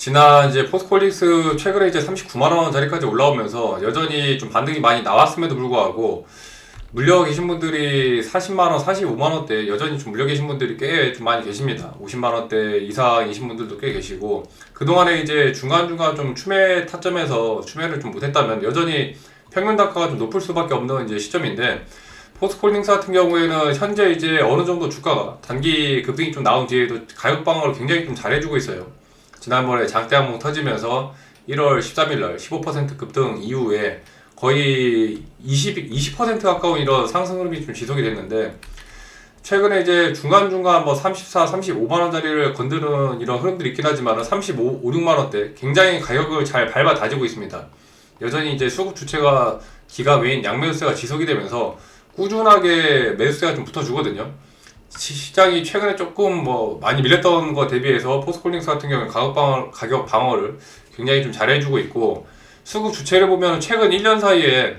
지난 이제 포스코홀딩스 최근에 이제 39만 원짜리까지 올라오면서 여전히 좀 반등이 많이 나왔음에도 불구하고 물려 계신 분들이 40만 원, 45만 원대 여전히 좀 물려 계신 분들이 꽤 좀 많이 계십니다. 50만 원대 이상이신 분들도 꽤 계시고 그동안에 이제 중간중간 좀 추매 타점에서 추매를 좀 못했다면 여전히 평균 단가가 좀 높을 수밖에 없는 이제 시점인데 포스코홀딩스 같은 경우에는 현재 이제 어느 정도 주가가 단기 급등이 좀 나온 뒤에도 가격 방어를 굉장히 좀 잘해주고 있어요. 지난번에 장대 항목 터지면서 1월 13일날 15% 급등 이후에 거의 20% 가까운 이런 상승 흐름이 좀 지속이 됐는데 최근에 이제 중간중간 뭐 34, 35만원짜리를 건드는 이런 흐름들이 있긴 하지만 35, 5, 6만원대 굉장히 가격을 잘 밟아 다지고 있습니다. 여전히 이제 수급 주체가 기가 외인 양매수세가 지속이 되면서 꾸준하게 매수세가 좀 붙어주거든요. 시장이 최근에 조금 뭐 많이 밀렸던 거 대비해서 포스코홀딩스 같은 경우는 가격 방어를 굉장히 좀 잘해주고 있고 수급 주체를 보면 최근 1년 사이에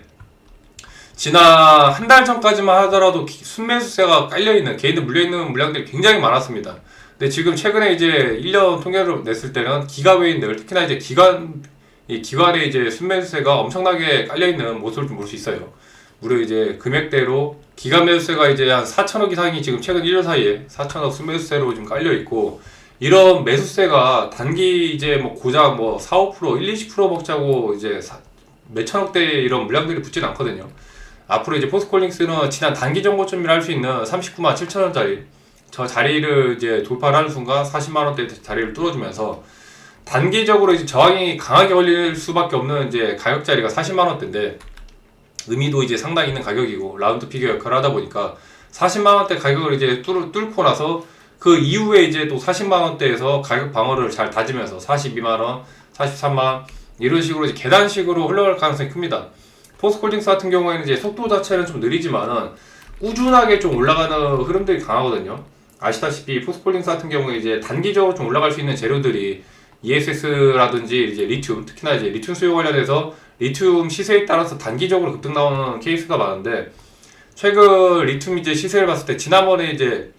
지난 한 달 전까지만 하더라도 순매수세가 깔려있는 개인들 물려있는 물량들이 굉장히 많았습니다. 근데 지금 최근에 이제 1년 통계를 냈을 때는 기가 외인들 특히나 이제 기관에 이제 순매수세가 엄청나게 깔려있는 모습을 좀 볼 수 있어요. 무려 이제 금액대로 기간 매수세가 이제 한 4천억 이상이 지금 최근 1년 사이에 4천억 순매수세로 지금 깔려 있고 이런 매수세가 단기 이제 뭐 고작 뭐 4, 5%, 1, 20% 먹자고 이제 몇천억대 이런 물량들이 붙지는 않거든요. 앞으로 이제 포스코홀딩스는 지난 단기 정고점이라 할 수 있는 39만 7천 원짜리 저 자리를 이제 돌파를 하는 순간 40만 원대 자리를 뚫어주면서 단기적으로 이제 저항이 강하게 걸릴 수밖에 없는 이제 가격 자리가 40만 원대인데 의미도 이제 상당히 있는 가격이고 라운드 피겨 역할을 하다 보니까 40만원대 가격을 이제 뚫고 나서 그 이후에 이제 또 40만원대에서 가격 방어를 잘 다지면서 42만원, 43만원 이런 식으로 이제 계단식으로 흘러갈 가능성이 큽니다. 포스코홀딩스 같은 경우에는 이제 속도 자체는 좀 느리지만은 꾸준하게 좀 올라가는 흐름들이 강하거든요. 아시다시피 포스코홀딩스 같은 경우에 이제 단기적으로 좀 올라갈 수 있는 재료들이 ESS라든지 이제 리튬, 특히나 이제 리튬 수요 관련해서 리튬 시세에 따라서 단기적으로 급등 나오는 케이스가 많은데 최근 리튬 이제 시세를 봤을 때 지난번에 이제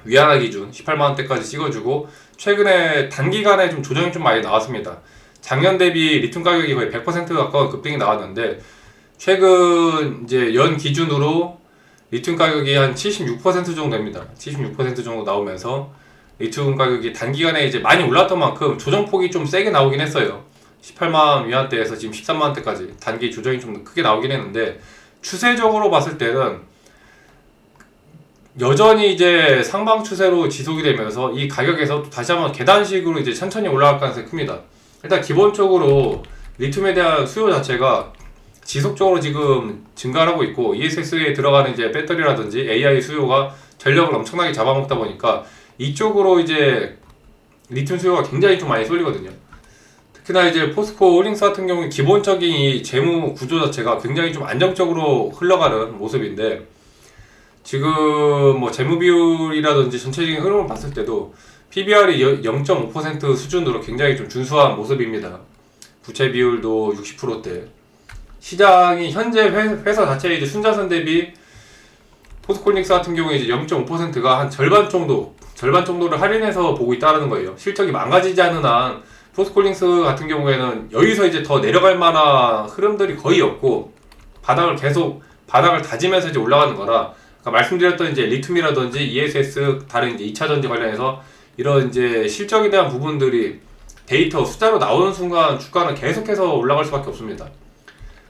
위안화 기준 18만원대까지 찍어주고 최근에 단기간에 좀 조정이 좀 많이 나왔습니다. 작년 대비 리튬 가격이 거의 100% 가까운 급등이 나왔는데 최근 이제 연 기준으로 리튬 가격이 한 76% 정도 됩니다. 76% 정도 나오면서 리튬 가격이 단기간에 이제 많이 올랐던 만큼 조정폭이 좀 세게 나오긴 했어요. 18만 위안대에서 지금 13만원대까지 단기 조정이 좀 크게 나오긴 했는데 추세적으로 봤을 때는 여전히 이제 상방 추세로 지속이 되면서 이 가격에서 또 다시 한번 계단식으로 이제 천천히 올라갈 가능성이 큽니다. 일단 기본적으로 리튬에 대한 수요 자체가 지속적으로 지금 증가하고 있고 ESS에 들어가는 이제 배터리라든지 AI 수요가 전력을 엄청나게 잡아먹다 보니까 이쪽으로 이제 리튬 수요가 굉장히 좀 많이 쏠리거든요. 특히나 이제 포스코홀딩스 같은 경우에 기본적인 이 재무 구조 자체가 굉장히 좀 안정적으로 흘러가는 모습인데 지금 뭐 재무 비율이라든지 전체적인 흐름을 봤을 때도 PBR이 0.5% 수준으로 굉장히 좀 준수한 모습입니다. 부채 비율도 60%대. 시장이 현재 회사 자체의 이제 순자산 대비 포스코홀딩스 같은 경우에 이제 0.5%가 한 절반 정도를 할인해서 보고 있다는 거예요. 실적이 망가지지 않는 한 포스코홀딩스 같은 경우에는 여기서 이제 더 내려갈 만한 흐름들이 거의 없고 바닥을 다지면서 이제 올라가는 거라 그러니까 말씀드렸던 이제 리튬이라든지 ESS 다른 이제 2차 전지 관련해서 이런 이제 실적에 대한 부분들이 데이터 숫자로 나오는 순간 주가는 계속해서 올라갈 수밖에 없습니다.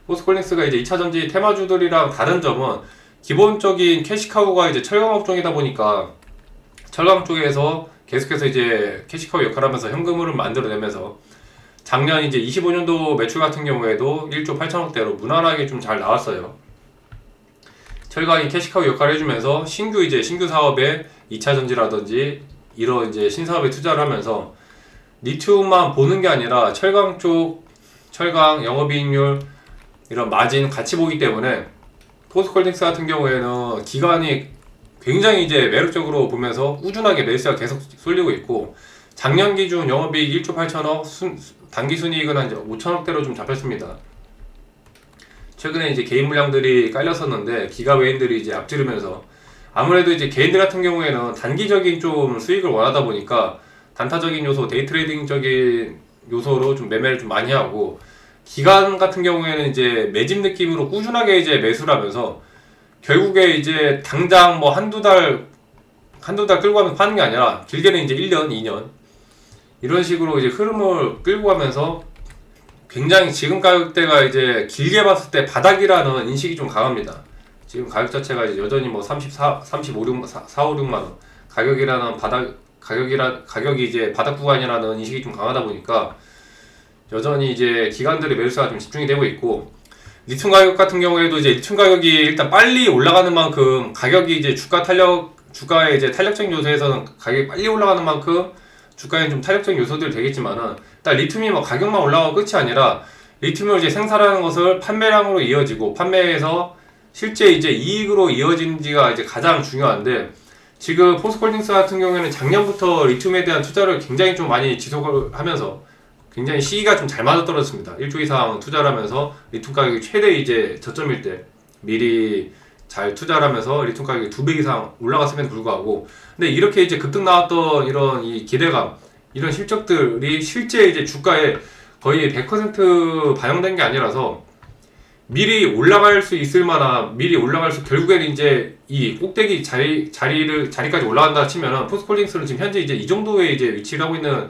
포스코홀딩스가 이제 2차 전지 테마주들이랑 다른 점은 기본적인 캐시카우가 이제 철강 업종이다 보니까 철강 쪽에서 계속해서 이제 캐시카우 역할을 하면서 현금흐름 만들어내면서 작년 이제 25년도 매출 같은 경우에도 1조 8천억대로 무난하게 좀 잘 나왔어요. 철강이 캐시카우 역할을 해주면서 신규 사업에 2차 전지라든지 이런 이제 신사업에 투자를 하면서 리튬만 보는 게 아니라 철강 영업이익률 이런 마진 같이 보기 때문에 포스코홀딩스 같은 경우에는 기관이 굉장히 이제 매력적으로 보면서 꾸준하게 매수가 계속 쏠리고 있고 작년 기준 영업이익 1조 8천억 단기 순이익은 한 5천억대로 좀 잡혔습니다. 최근에 이제 개인 물량들이 깔렸었는데 기가 외인들이 이제 앞지르면서 아무래도 이제 개인들 같은 경우에는 단기적인 좀 수익을 원하다 보니까 단타적인 요소, 데이트레이딩적인 요소로 좀 매매를 좀 많이 하고, 기관 같은 경우에는 이제 매집 느낌으로 꾸준하게 이제 매수를 하면서 결국에 이제 당장 뭐 한두 달 끌고 가면서 파는 게 아니라 길게는 이제 1년, 2년 이런 식으로 이제 흐름을 끌고 가면서 굉장히 지금 가격대가 이제 길게 봤을 때 바닥이라는 인식이 좀 강합니다. 지금 가격 자체가 이제 여전히 뭐 35, 6, 4, 5, 6만 원 가격이라는 가격이 이제 바닥 구간이라는 인식이 좀 강하다 보니까 여전히 이제 기관들의 매수가 좀 집중이 되고 있고, 리튬 가격 같은 경우에도 이제 리튬 가격이 일단 빨리 올라가는 만큼 가격이 이제 주가의 이제 탄력적인 요소에서는 가격이 빨리 올라가는 만큼 주가에 좀 탄력적인 요소들이 되겠지만은, 일단 리튬이 뭐 가격만 올라가고 끝이 아니라 리튬을 이제 생산하는 것을 판매량으로 이어지고 판매에서 실제 이제 이익으로 이어지는지가 이제 가장 중요한데, 지금 포스코홀딩스 같은 경우에는 작년부터 리튬에 대한 투자를 굉장히 좀 많이 지속을 하면서 굉장히 시기가 좀 잘 맞아떨어졌습니다. 1조 이상 투자를 하면서 리튬 가격이 최대 이제 저점일 때 미리 잘 투자를 하면서 리튬 가격이 2배 이상 올라갔음에도 불구하고, 근데 이렇게 이제 급등 나왔던 이런 이 기대감, 이런 실적들이 실제 이제 주가에 거의 100% 반영된 게 아니라서 미리 올라갈 수 있을 만한, 결국에는 이제 이 꼭대기 자리까지 올라간다 치면은 포스코홀딩스는 지금 현재 이제 이 정도의 이제 위치를 하고 있는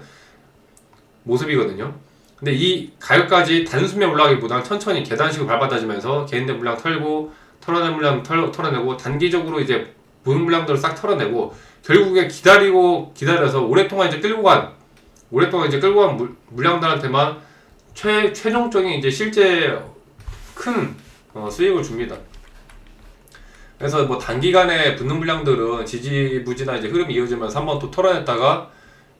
모습이거든요. 근데 이 가격까지 단숨에 올라가기보다는 천천히 계단식으로 밟아다지면서 개인된 물량 털고 털어낸 물량 털어내고 단기적으로 이제 보유 물량들을 싹 털어내고 결국에 기다려서 오랫동안 이제 끌고 간 물량들한테만 최종적인 이제 실제 큰 수익을 줍니다. 그래서 뭐 단기간에 붙는 물량들은 지지부진한 이제 흐름이 이어지면서 한번 또 털어냈다가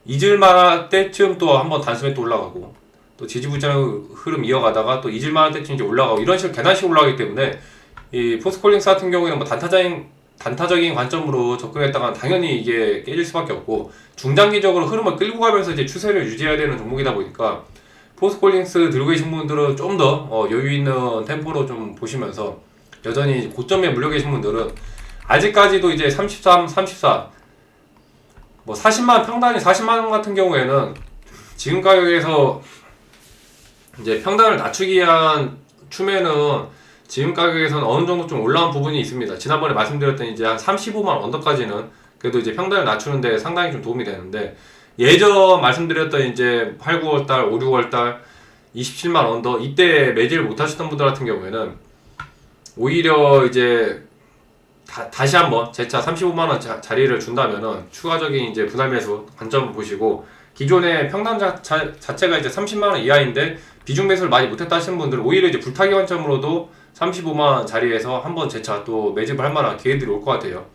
잊을만할 때쯤 또 한번 단숨에 또 올라가고, 또 지지부진한 흐름 이어가다가 또 잊을만할 때쯤 이제 올라가고, 이런 식으로 계단식 올라가기 때문에 이 포스코홀딩스 같은 경우에는 뭐 단타적인 관점으로 접근했다가 당연히 이게 깨질 수밖에 없고, 중장기적으로 흐름을 끌고 가면서 이제 추세를 유지해야 되는 종목이다 보니까 포스코홀딩스 들고 계신 분들은 좀 더 여유 있는 템포로 좀 보시면서, 여전히 고점에 물려 계신 분들은 아직까지도 이제 33, 34 뭐 40만 평단이 40만 원 같은 경우에는 지금 가격에서 이제 평단을 낮추기 위한 추매는 지금 가격에서는 어느 정도 좀 올라온 부분이 있습니다. 지난번에 말씀드렸던 이제 한 35만 원 언더까지는 그래도 이제 평단을 낮추는데 상당히 좀 도움이 되는데, 예전 말씀드렸던 이제 8, 9월달, 5, 6월달 27만 원 언더 이때 매집을 못 하셨던 분들 같은 경우에는 오히려 이제 다시 한번 재차 35만원 자리를 준다면은 추가적인 이제 분할 매수 관점을 보시고, 기존의 평단 자체가 이제 30만원 이하인데 비중 매수를 많이 못했다 하시는 분들은 오히려 이제 불타기 관점으로도 35만원 자리에서 한번 재차 또 매집을 할 만한 기회들이 올 것 같아요.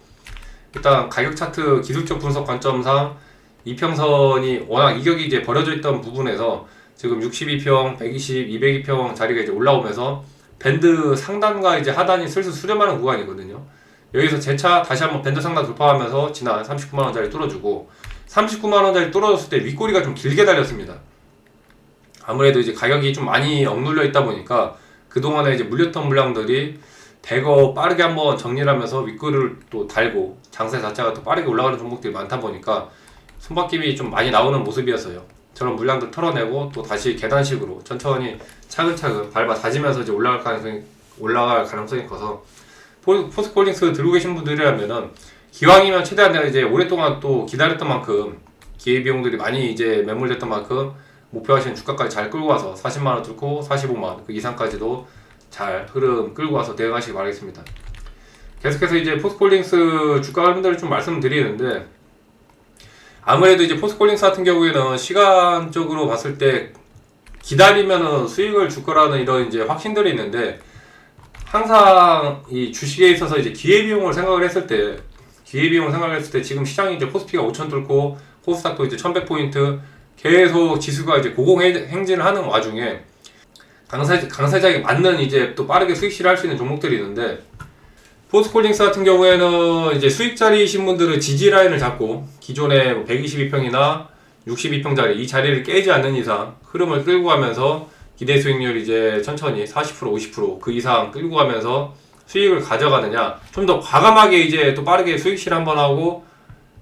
일단 가격 차트 기술적 분석 관점상 이평선이 워낙 이격이 이제 벌어져 있던 부분에서 지금 62평, 120, 202평 자리가 이제 올라오면서 밴드 상단과 이제 하단이 슬슬 수렴하는 구간이거든요. 여기서 재차 다시 한번 밴드 상단 돌파하면서 지난 39만원짜리 뚫어주고, 39만원짜리 뚫어줬을 때 윗꼬리가 좀 길게 달렸습니다. 아무래도 이제 가격이 좀 많이 억눌려 있다 보니까 그동안에 이제 물렸던 물량들이 대거 빠르게 한번 정리를 하면서 윗꼬리를 또 달고 장세 자체가 또 빠르게 올라가는 종목들이 많다 보니까 손바뀜이 좀 많이 나오는 모습이었어요. 저런 물량들 털어내고 또 다시 계단식으로 천천히 차근차근 밟아 다지면서 이제 올라갈 가능성이 커서, 포스코홀딩스 들고 계신 분들이라면은 기왕이면 최대한 내가 이제 오랫동안 또 기다렸던 만큼 기회비용들이 많이 이제 매몰됐던 만큼 목표하시는 주가까지 잘 끌고 와서 40만원 뚫고 45만원 그 이상까지도 잘 흐름 끌고 와서 대응하시기 바라겠습니다. 계속해서 이제 포스코홀딩스 주가 흐름들을 좀 말씀드리는데, 아무래도 이제 포스코홀딩스 같은 경우에는 시간적으로 봤을 때 기다리면은 수익을 줄 거라는 이런 이제 확신들이 있는데, 항상 이 주식에 있어서 이제 기회비용을 생각을 했을 때 지금 시장이 이제 코스피가 5,000 뚫고 코스닥도 이제 1,100포인트 계속 지수가 이제 고공행진을 하는 와중에 강세장에 맞는 이제 또 빠르게 수익 실현할 수 있는 종목들이 있는데, 포스코홀딩스 같은 경우에는 이제 수익자리이신 분들은 지지 라인을 잡고 기존의 122평이나 62평짜리 이 자리를 깨지 않는 이상 흐름을 끌고 가면서 기대 수익률 이제 천천히 40%, 50% 그 이상 끌고 가면서 수익을 가져가느냐, 좀 더 과감하게 이제 또 빠르게 수익 실현 한번 하고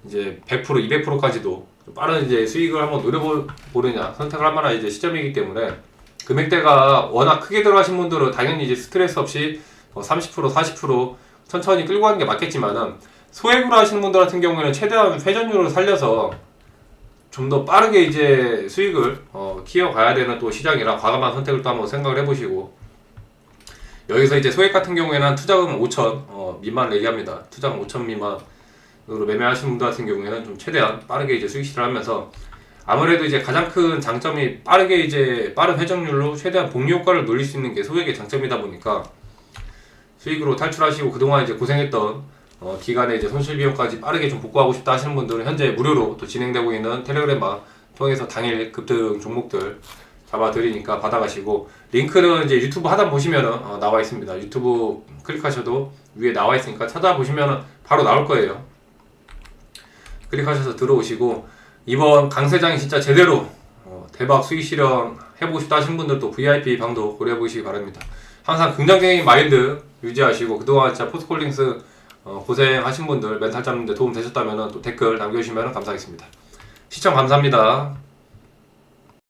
이제 100%, 200%까지도 좀 빠른 이제 수익을 한번 노려보느냐 선택을 할 만한 이제 시점이기 때문에 금액대가 워낙 크게 들어가신 분들은 당연히 이제 스트레스 없이 30% 40% 천천히 끌고 가는 게 맞겠지만은 소액으로 하시는 분들 같은 경우에는 최대한 회전율을 살려서 좀 더 빠르게 이제 수익을 키워가야 되는 또 시장이라 과감한 선택을 또 한번 생각을 해보시고, 여기서 이제 소액 같은 경우에는 한 투자금 5천 미만을 얘기합니다. 투자금 5천 미만으로 매매하시는 분들 같은 경우에는 좀 최대한 빠르게 이제 수익 실을 하면서, 아무래도 이제 가장 큰 장점이 빠르게 이제 빠른 회전율로 최대한 복리 효과를 노릴 수 있는 게 소액의 장점이다 보니까 수익으로 탈출하시고 그동안 이제 고생했던 기간에 이제 손실 비용까지 빠르게 좀 복구하고 싶다 하시는 분들은 현재 무료로 또 진행되고 있는 텔레그램방 통해서 당일 급등 종목들 잡아드리니까 받아가시고, 링크는 이제 유튜브 하단 보시면은 나와 있습니다. 유튜브 클릭하셔도 위에 나와 있으니까 찾아보시면은 바로 나올 거예요. 클릭하셔서 들어오시고, 이번 강세장이 진짜 제대로 대박 수익 실현 해보고 싶다 하시는 분들도 VIP 방도 고려해 보시기 바랍니다. 항상 긍정적인 마인드 유지하시고, 그동안 진짜 포스콜링스 고생하신 분들 멘탈 잡는 데 도움 되셨다면 또 댓글 남겨주시면 감사하겠습니다. 시청 감사합니다.